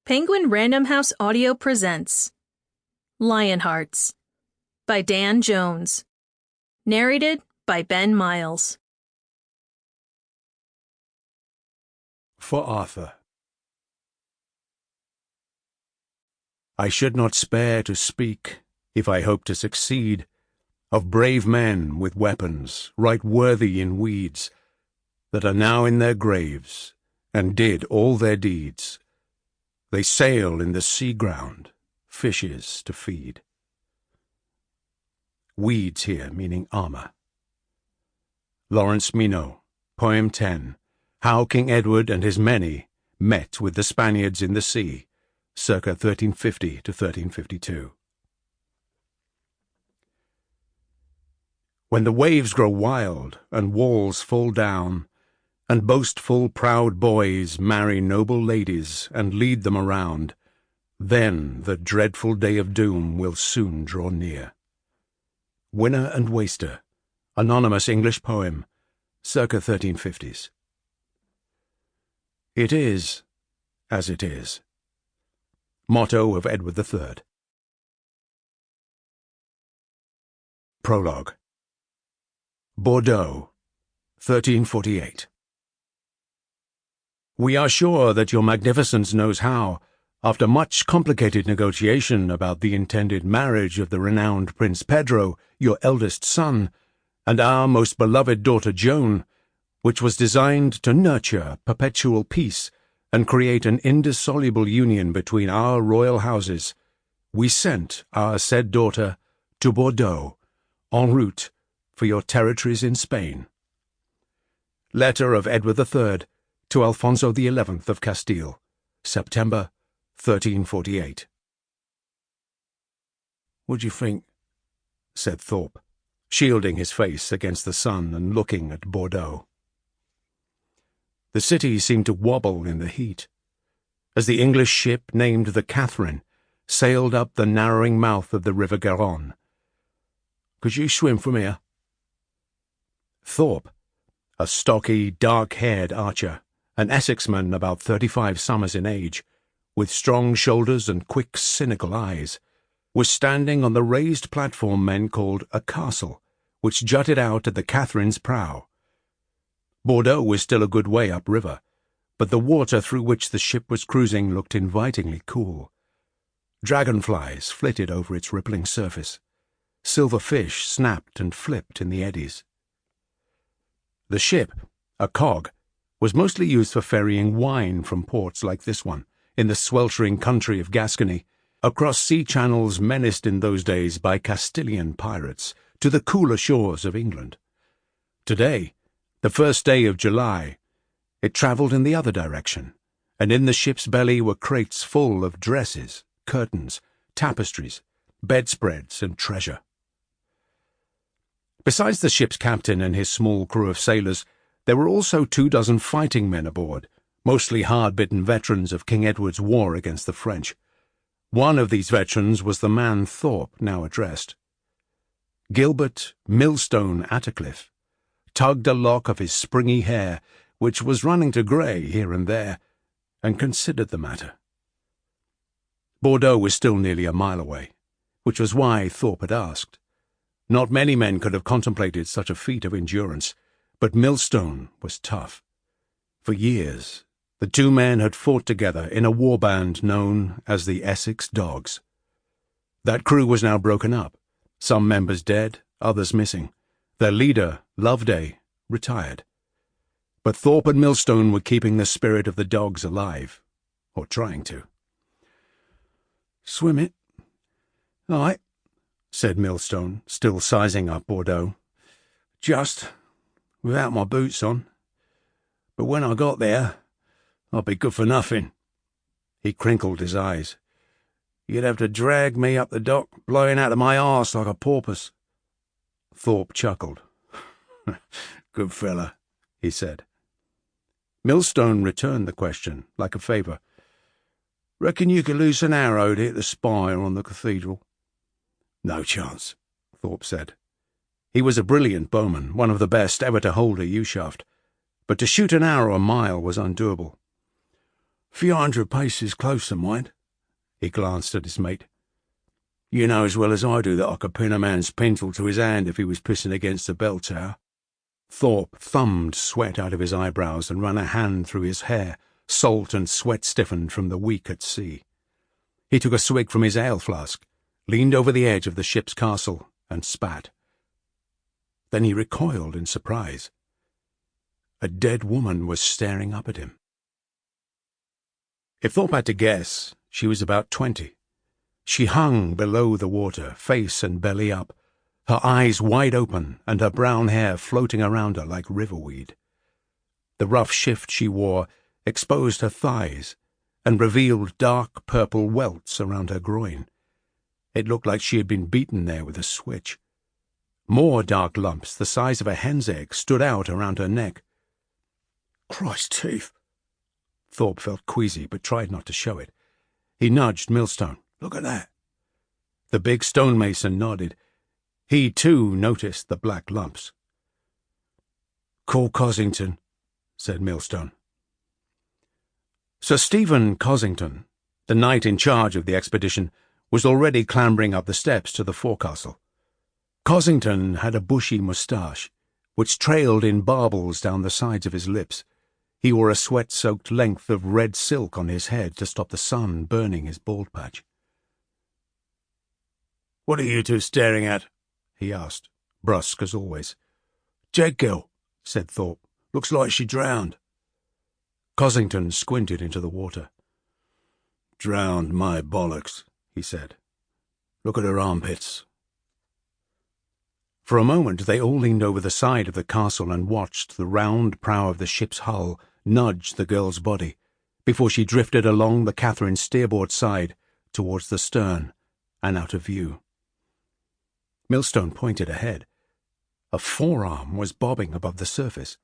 Penguin Random House Audio presents Lionhearts by Dan Jones. Narrated by Ben Miles. For Arthur. I should not spare to speak, if I hope to succeed, of brave men with weapons right worthy in weeds, that are now in their graves, and did all their deeds. They sail in the sea ground, fishes to feed. Weeds here meaning armour. Lawrence Minot, Poem 10, How King Edward and his many met with the Spaniards in the sea, circa 1350 to 1352. When the waves grow wild and walls fall down, and boastful proud boys marry noble ladies and lead them around, then the dreadful day of doom will soon draw near. Winner and Waster, anonymous English poem, circa 1350s. It is as it is. Motto of Edward III. Prologue. Bordeaux, 1348. We are sure that your magnificence knows how, after much complicated negotiation about the intended marriage of the renowned Prince Pedro, your eldest son, and our most beloved daughter Joan, which was designed to nurture perpetual peace and create an indissoluble union between our royal houses, we sent our said daughter to Bordeaux, en route for your territories in Spain. Letter of Edward III to Alfonso XI of Castile, September 1348. "What do you think?" said Thorpe, shielding his face against the sun and looking at Bordeaux. The city seemed to wobble in the heat, as the English ship named the Catherine sailed up the narrowing mouth of the River Garonne. "Could you swim from here?" Thorpe, a stocky, dark-haired archer, an Essexman about 35 summers in age, with strong shoulders and quick, cynical eyes, was standing on the raised platform men called a castle, which jutted out at the Catherine's prow. Bordeaux was still a good way upriver, but the water through which the ship was cruising looked invitingly cool. Dragonflies flitted over its rippling surface. Silver fish snapped and flipped in the eddies. The ship, a cog, was mostly used for ferrying wine from ports like this one, in the sweltering country of Gascony, across sea channels menaced in those days by Castilian pirates, to the cooler shores of England. Today, the first day of July, it travelled in the other direction, and in the ship's belly were crates full of dresses, curtains, tapestries, bedspreads, and treasure. Besides the ship's captain and his small crew of sailors, there were also 24 fighting men aboard, mostly hard-bitten veterans of King Edward's war against the French. One of these veterans was the man Thorpe now addressed. Gilbert Millstone Attercliffe tugged a lock of his springy hair, which was running to grey here and there, and considered the matter. Bordeaux was still nearly a mile away, which was why Thorpe had asked. Not many men could have contemplated such a feat of endurance, but Millstone was tough. For years, the two men had fought together in a war band known as the Essex Dogs. That crew was now broken up, some members dead, others missing. Their leader, Loveday, retired. But Thorpe and Millstone were keeping the spirit of the dogs alive, or trying to. "Swim it?" "All right," said Millstone, still sizing up Bordeaux. "Just without my boots on. But when I got there, I'd be good for nothing." He crinkled his eyes. "You'd have to drag me up the dock, blowing out of my arse like a porpoise." Thorpe chuckled. "Good fella," he said. Millstone returned the question, like a favour. "Reckon you could loose an arrow to hit the spire on the cathedral?" "No chance," Thorpe said. He was a brilliant bowman, one of the best ever to hold a yew-shaft, but to shoot an arrow a mile was undoable. Few 100 paces closer, mind." He glanced at his mate. "You know as well as I do that I could pin a man's pintle to his hand if he was pissing against the bell tower." Thorpe thumbed sweat out of his eyebrows and ran a hand through his hair, salt and sweat stiffened from the week at sea. He took a swig from his ale flask, leaned over the edge of the ship's castle, and spat. Then he recoiled in surprise. A dead woman was staring up at him. If Thorpe had to guess, she was about 20. She hung below the water, face and belly up, her eyes wide open and her brown hair floating around her like riverweed. The rough shift she wore exposed her thighs and revealed dark purple welts around her groin. It looked like she had been beaten there with a switch. More dark lumps, the size of a hen's egg, stood out around her neck. "Christ teeth!" Thorpe felt queasy, but tried not to show it. He nudged Millstone. "Look at that." The big stonemason nodded. He, too, noticed the black lumps. "Call Cossington," said Millstone. Sir Stephen Cossington, the knight in charge of the expedition, was already clambering up the steps to the forecastle. Cossington had a bushy moustache, which trailed in barbels down the sides of his lips. He wore a sweat-soaked length of red silk on his head to stop the sun burning his bald patch. "What are you two staring at?" he asked, brusque as always. "Jedgill," said Thorpe. "Looks like she drowned." Cossington squinted into the water. "Drowned my bollocks," he said. "Look at her armpits." For a moment they all leaned over the side of the castle and watched the round prow of the ship's hull nudge the girl's body, before she drifted along the Catherine's steerboard side towards the stern and out of view. Millstone pointed ahead. A forearm was bobbing above the surface,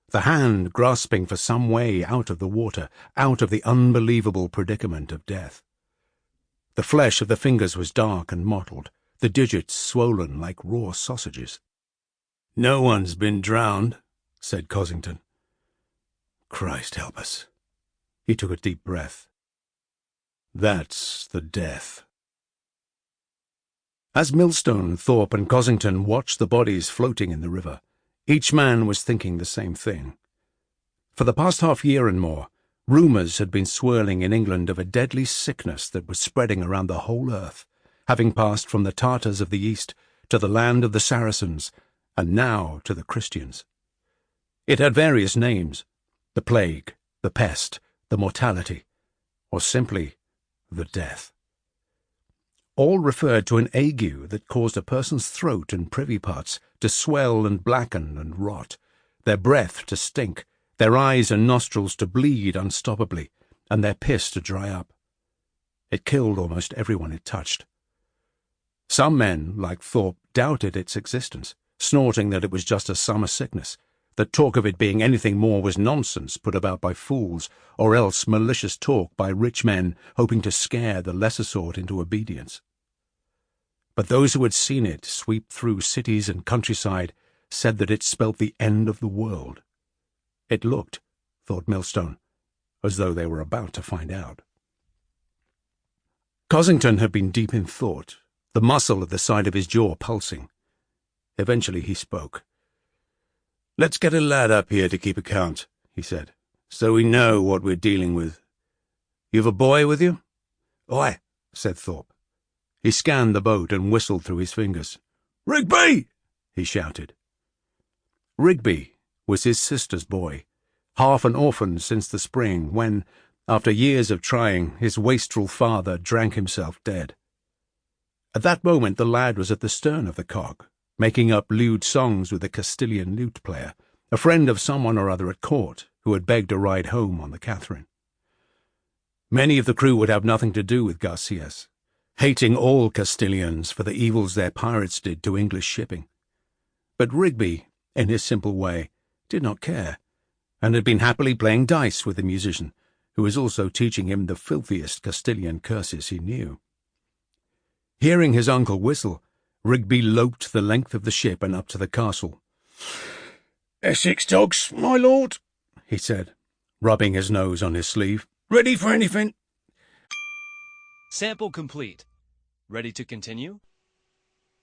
the hand grasping for some way out of the water, out of the unbelievable predicament of death. The flesh of the fingers was dark and mottled, the digits swollen like raw sausages. "No one's been drowned," said Cossington. "Christ help us." He took a deep breath. "That's the death." As Millstone, Thorpe, and Cossington watched the bodies floating in the river, each man was thinking the same thing. For the past half-year and more, rumours had been swirling in England of a deadly sickness that was spreading around the whole earth, having passed from the Tartars of the East to the land of the Saracens, and now to the Christians. It had various names: the plague, the pest, the mortality, or simply the death. All referred to an ague that caused a person's throat and privy parts to swell and blacken and rot, their breath to stink, their eyes and nostrils to bleed unstoppably, and their piss to dry up. It killed almost everyone it touched. Some men, like Thorpe, doubted its existence, snorting that it was just a summer sickness, that talk of it being anything more was nonsense put about by fools, or else malicious talk by rich men hoping to scare the lesser sort into obedience. But those who had seen it sweep through cities and countryside said that it spelt the end of the world. It looked, thought Millstone, as though they were about to find out. Cossington had been deep in thought, the muscle at the side of his jaw pulsing. Eventually he spoke. "Let's get a lad up here to keep account," he said, "so we know what we're dealing with. You've a boy with you?" "Aye," said Thorpe. He scanned the boat and whistled through his fingers. "Rigby!" he shouted. Rigby was his sister's boy, half an orphan since the spring when, after years of trying, his wastrel father drank himself dead. At that moment the lad was at the stern of the cog, making up lewd songs with a Castilian lute player, a friend of someone or other at court, who had begged a ride home on the Catherine. Many of the crew would have nothing to do with Garcias, hating all Castilians for the evils their pirates did to English shipping. But Rigby, in his simple way, did not care, and had been happily playing dice with the musician, who was also teaching him the filthiest Castilian curses he knew. Hearing his uncle whistle, Rigby loped the length of the ship and up to the castle. "Essex Dogs, my lord," he said, rubbing his nose on his sleeve. Ready for anything? Sample complete. Ready to continue?